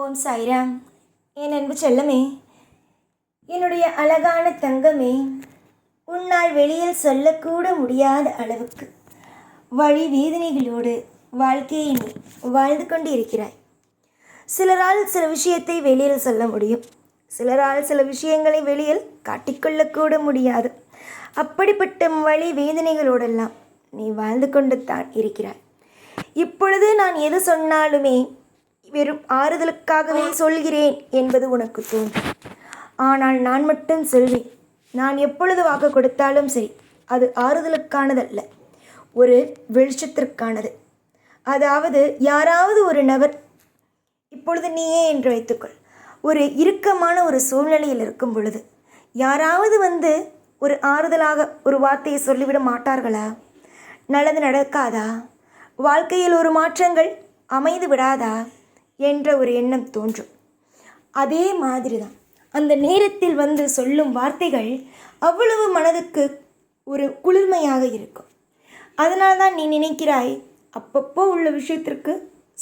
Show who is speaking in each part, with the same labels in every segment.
Speaker 1: ஓம் சாய்ராம். என் அன்பு செல்லமே, என்னுடைய அழகான தங்கமே, உன்னால் வெளியில் சொல்லக்கூட முடியாத அளவுக்கு வழி வேதனைகளோடு வாழ்க்கையை நீ வாழ்ந்து கொண்டு இருக்கிறாய். சிலரால் சில விஷயத்தை வெளியில் சொல்ல முடியும், சிலரால் சில விஷயங்களை வெளியில் காட்டிக்கொள்ளக்கூட முடியாது. அப்படிப்பட்ட வழி வேதனைகளோடெல்லாம் நீ வாழ்ந்து கொண்டு தான் இருக்கிறாய். இப்பொழுது நான் எது சொன்னாலுமே வெறும் ஆறுதலுக்காகவே சொல்கிறேன் என்பது உனக்கு தோன்றும். ஆனால் நான் மட்டும் சொல்வேன். நான் எப்பொழுது வாக்கு கொடுத்தாலும் சரி, அது ஆறுதலுக்கானதல்ல, ஒரு வெளிச்சத்திற்கானது. அதாவது யாராவது ஒரு நபர், இப்பொழுது நீயே என்று வைத்துக்கொள், ஒரு இறுக்கமான ஒரு சூழ்நிலையில் இருக்கும் பொழுது யாராவது வந்து ஒரு ஆறுதலாக ஒரு வார்த்தையை சொல்லிவிட மாட்டார்களா? நல்லது நடக்காதா? வாழ்க்கையில் ஒரு மாற்றங்கள் அமைந்து விடாதா என்ற ஒரு எண்ணம் தோன்றும். அதே மாதிரி தான் அந்த நேரத்தில் வந்து சொல்லும் வார்த்தைகள் அவ்வளவு மனதுக்கு ஒரு குளிர்மையாக இருக்கும். அதனால் தான் நீ நினைக்கிறாய் அப்பப்போ உள்ள விஷயத்திற்கு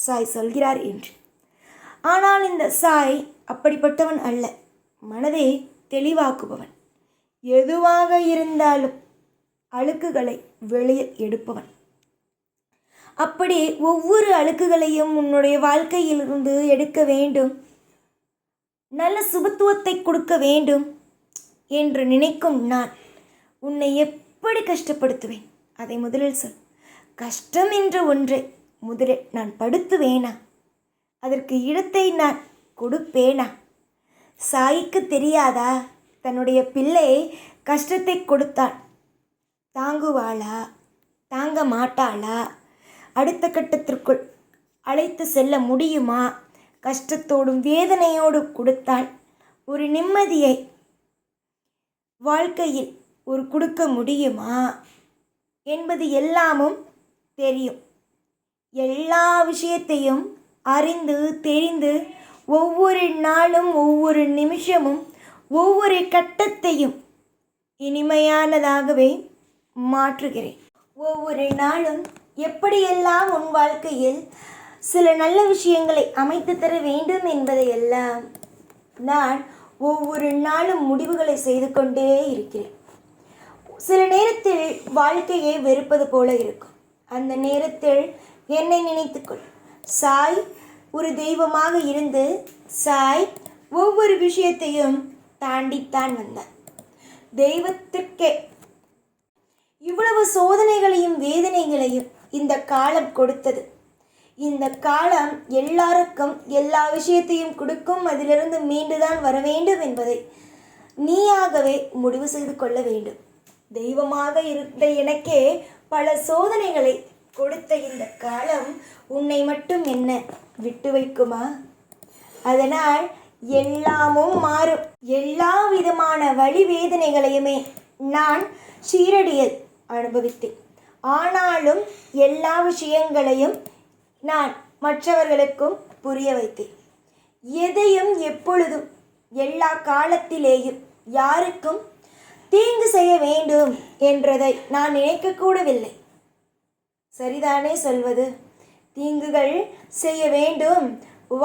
Speaker 1: சாய் சொல்கிறார் என்று. ஆனால் இந்த சாய் அப்படிப்பட்டவன் அல்ல. மனதை தெளிவாக்குபவன். எதுவாக இருந்தாலும் அழுக்குகளை வெளியே எடுப்பவன். அப்படி ஒவ்வொரு அழுக்குகளையும் உன்னுடைய வாழ்க்கையிலிருந்து எடுக்க வேண்டும், நல்ல சுபத்துவத்தை கொடுக்க வேண்டும் என்று நினைக்கும் நான் உன்னை எப்படி கஷ்டப்படுத்துவேன்? அதை முதலில் சொல். கஷ்டம் என்ற ஒன்றை முதலில் நான் படுத்துவேனா? அதற்கு இடத்தை நான் கொடுப்பேனா? சாய்க்கு தெரியாதா தன்னுடைய பிள்ளை கஷ்டத்தை கொடுத்தாள் தாங்குவாளா, தாங்க மாட்டாளா, அடுத்த கட்டத்திற்குள் அழைத்து செல்ல முடியுமா, கஷ்டத்தோடும் வேதனையோடு கொடுத்தால் ஒரு நிம்மதியை வாழ்க்கையில் ஒரு கொடுக்க முடியுமா என்பது எல்லாமும் தெரியும். எல்லா விஷயத்தையும் அறிந்து தெரிந்து ஒவ்வொரு நாளும் ஒவ்வொரு நிமிஷமும் ஒவ்வொரு கட்டத்தையும் இனிமையானதாகவே மாற்றுகிறேன். ஒவ்வொரு நாளும் எப்படியெல்லாம் உன் வாழ்க்கையில் சில நல்ல விஷயங்களை அமைத்து தர வேண்டும் என்பதையெல்லாம் நான் ஒவ்வொரு நாளும் முடிவுகளை செய்து கொண்டே இருக்கிறேன். சில நேரத்தில் வாழ்க்கையை வெறுப்பது போல இருக்கும். அந்த நேரத்தில் என்னை நினைத்துக்கொள். சாய் ஒரு தெய்வமாக இருந்து சாய் ஒவ்வொரு விஷயத்தையும் தாண்டித்தான் வந்தார். தெய்வத்திற்கே இவ்வளவு சோதனைகளையும் வேதனைகளையும் இந்த காலம் கொடுத்தது. இந்த காலம் எல்லாருக்கும் எல்லா விஷயத்தையும் கொடுக்கும். அதிலிருந்து மீண்டுதான் வர வேண்டும் என்பதை நீயாகவே முடிவு செய்து கொள்ள வேண்டும். தெய்வமாக இருந்த எனக்கே பல சோதனைகளை கொடுத்த இந்த காலம் உன்னை மட்டும் என்ன விட்டு வைக்குமா? அதனால் எல்லாமும் மாறும். எல்லா விதமான வலி வேதனைகளையுமே நான் சீரடியில் அனுபவித்தேன். ஆனாலும் எல்லா விஷயங்களையும் நான் மற்றவர்களுக்கும் புரிய வைத்தேன். எதையும் எப்பொழுதும் எல்லா காலத்திலேயும் யாருக்கும் தீங்கு செய்ய வேண்டும் என்றதை நான் நினைக்கக்கூடவில்லை. சரிதானே சொல்வது? தீங்குகள் செய்ய வேண்டும்,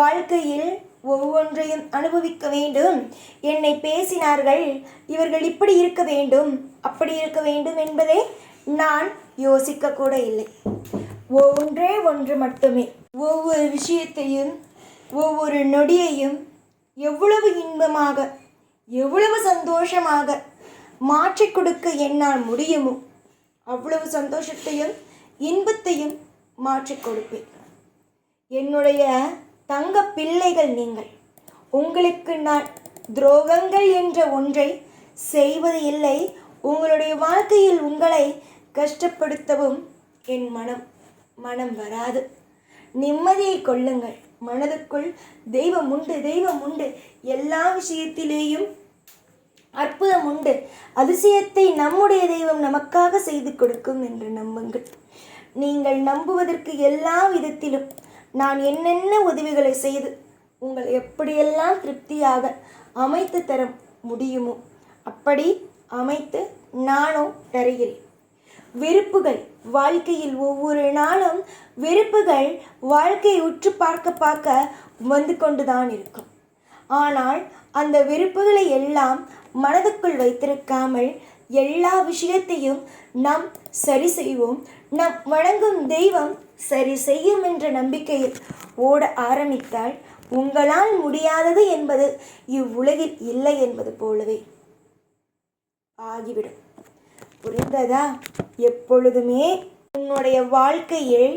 Speaker 1: வாழ்க்கையில் ஒவ்வொன்றையும் அனுபவிக்க வேண்டும். என்னை பேசினார்கள், இவர்கள் இப்படி இருக்க வேண்டும், அப்படி இருக்க வேண்டும் என்பதை நான் யோசிக்க கூட இல்லை. ஒன்றே ஒன்று மட்டுமே, ஒவ்வொரு விஷயத்தையும் ஒவ்வொரு நொடியையும் எவ்வளவு இன்பமாக எவ்வளவு சந்தோஷமாக மாற்றி கொடுக்க என்னால் முடியுமோ அவ்வளவு சந்தோஷத்தையும் இன்பத்தையும் மாற்றி கொடுப்பேன். என்னுடைய தங்க பிள்ளைகள் நீங்கள். உங்களுக்கு நான் துரோகங்கள் என்ற ஒன்றை செய்வது இல்லை. உங்களுடைய வாழ்க்கையில் உங்களை கஷ்டப்படுத்தவும் என் மனம் வராது. நிம்மதியை கொள்ளுங்கள். மனதுக்குள் தெய்வம் உண்டு, தெய்வம் உண்டு, எல்லா விஷயத்திலேயும் அற்புதம் உண்டு, அதிசயத்தை நம்முடைய தெய்வம் நமக்காக செய்து கொடுக்கும் என்று நம்புங்கள். நீங்கள் நம்புவதற்கு எல்லா விதத்திலும் நான் என்னென்ன உதவிகளை செய்து உங்கள் எப்படியெல்லாம் திருப்தியாக அமைத்து தர முடியுமோ அப்படி அமைத்து நானும் தருகிறேன். வெறுப்புகள் வாழ்க்கையில் ஒவ்வொரு நாளும் வெறுப்புகள் வாழ்க்கையை உற்று பார்க்க பார்க்க வந்து கொண்டுதான் இருக்கும். ஆனால் அந்த வெறுப்புகளை எல்லாம் மனதுக்குள் வைத்திருக்காமல் எல்லா விஷயத்தையும் நாம் சரி செய்வோம், நாம் வணங்கும் தெய்வம் சரி செய்யும் என்ற நம்பிக்கையில் ஓட ஆரம்பித்தால் உங்களால் முடியாதது என்பது இவ்வுலகில் இல்லை என்பது போலவே ஆகிவிடும். புரிந்ததா? எப்பொழுதுமே உன்னுடைய வாழ்க்கையில்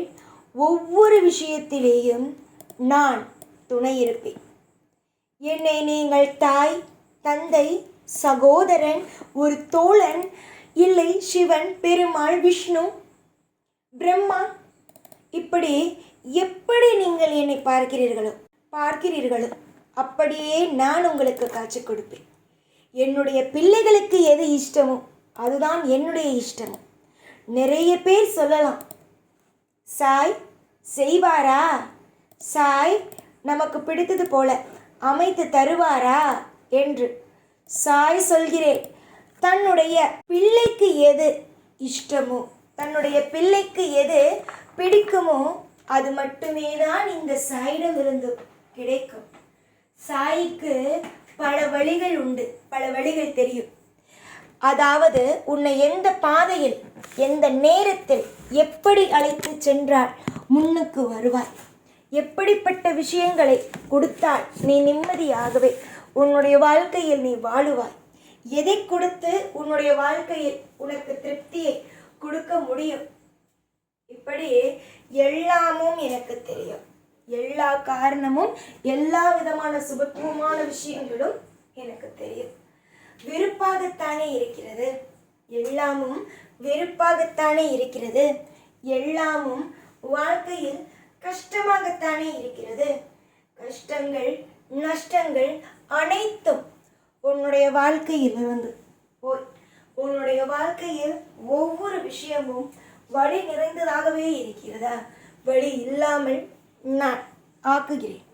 Speaker 1: ஒவ்வொரு விஷயத்திலேயும் நான் துணை இருப்பேன். என்னை நீங்கள் தாய், தந்தை, சகோதரன், ஒரு தோழன், இல்லை சிவன், பெருமாள், விஷ்ணு, பிரம்மா, இப்படி எப்படி நீங்கள் என்னை பார்க்கிறீர்களோ அப்படியே நான் உங்களுக்கு காட்சி கொடுப்பேன். என்னுடைய பிள்ளைகளுக்கு எது இஷ்டமோ அதுதான் என்னுடைய இஷ்டமோ. நிறைய பேர் சொல்லலாம், சாய் செய்வாரா, சாய் நமக்கு பிடித்தது போல அமைத்து தருவாரா என்று. சாய் சொல்கிறேன், தன்னுடைய பிள்ளைக்கு எது இஷ்டமோ, தன்னுடைய பிள்ளைக்கு எது பிடிக்குமோ அது மட்டுமே தான் இந்த சாயிடமிருந்து கிடைக்கும். சாய்க்கு பல வழிகள் உண்டு, பல வழிகள் தெரியும். அதாவது உன்னை எந்த பாதையில், எந்த நேரத்தில், எப்படி அழைத்து சென்றால் முன்னுக்கு வருவாய், எப்படிப்பட்ட விஷயங்களை கொடுத்தால் நீ நிம்மதியாகவே உன்னுடைய வாழ்க்கையில் நீ வாழுவாய், எதை கொடுத்து உன்னுடைய வாழ்க்கையில் உனக்கு திருப்தியை கொடுக்க முடியும், இப்படி எல்லாமும் எனக்கு தெரியும். எல்லா காரணமும், எல்லா விதமான சுபத்துவமான விஷயங்களும் எனக்கு தெரியும். வெறுப்பாகத்தானே இருக்கிறது, எல்லாமும் வெறுப்பாகத்தானே இருக்கிறது, எல்லாமும் வாழ்க்கையில் கஷ்டமாகத்தானே இருக்கிறது. கஷ்டங்கள், நஷ்டங்கள் அனைத்தும் உன்னுடைய வாழ்க்கையில் இருந்து போய் உன்னுடைய வாழ்க்கையில் ஒவ்வொரு விஷயமும் வழி நிறைந்ததாகவே இருக்கிறதா? வழி இல்லாமல் நான் ஆக்குகிறேன்.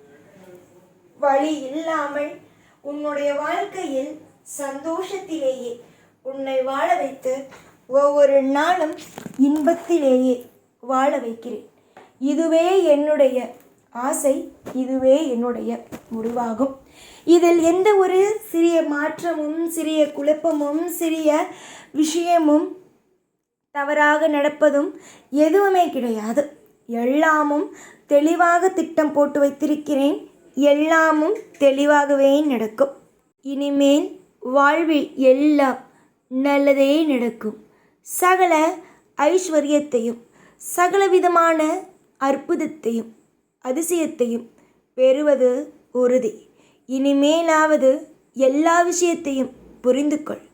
Speaker 1: வழி இல்லாமல் உன்னுடைய வாழ்க்கையில் சந்தோஷத்திலேயே உன்னை வாழ வைத்து ஒவ்வொரு நாளும் இன்பத்திலேயே வாழ வைக்கிறேன். இதுவே என்னுடைய ஆசை, இதுவே என்னுடைய முடிவாகும். இதில் எந்த ஒரு சிறிய மாற்றமும், சிறிய குழப்பமும், சிறிய விஷயமும், தவறாக நடப்பதும் எதுவுமே கிடையாது. எல்லாமும் தெளிவாக திட்டம் போட்டு வைத்திருக்கிறேன். எல்லாமும் தெளிவாகவே நடக்கும். இனிமேல் வாழ்வில் எல்லாம் நல்லதே நடக்கும். சகல ஐஸ்வர்யத்தையும், சகலவிதமான அற்புதத்தையும், அதிசயத்தையும் பெறுவது உறுதி. இனிமேலாவது எல்லா விஷயத்தையும் புரிந்து கொள்,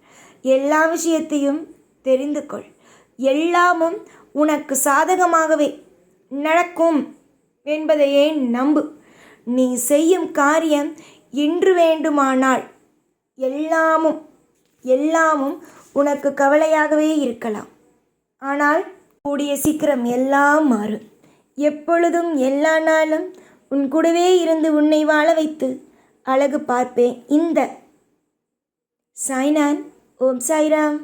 Speaker 1: எல்லா விஷயத்தையும் தெரிந்து கொள். எல்லாமும் உனக்கு சாதகமாகவே நடக்கும் என்பதையே நம்பு. நீ செய்யும் காரியம் இன்று வேண்டுமானால் எல்லாமும் உனக்கு கவலையாகவே இருக்கலாம். ஆனால் கூடிய சீக்கிரம் எல்லாம் மாறும். எப்பொழுதும் எல்லா நாளும் உன் கூடவே இருந்து உன்னை வாழ வைத்து அழகு பார்ப்பேன். இந்த சாய்நான். ஓம் சாய்ராம்.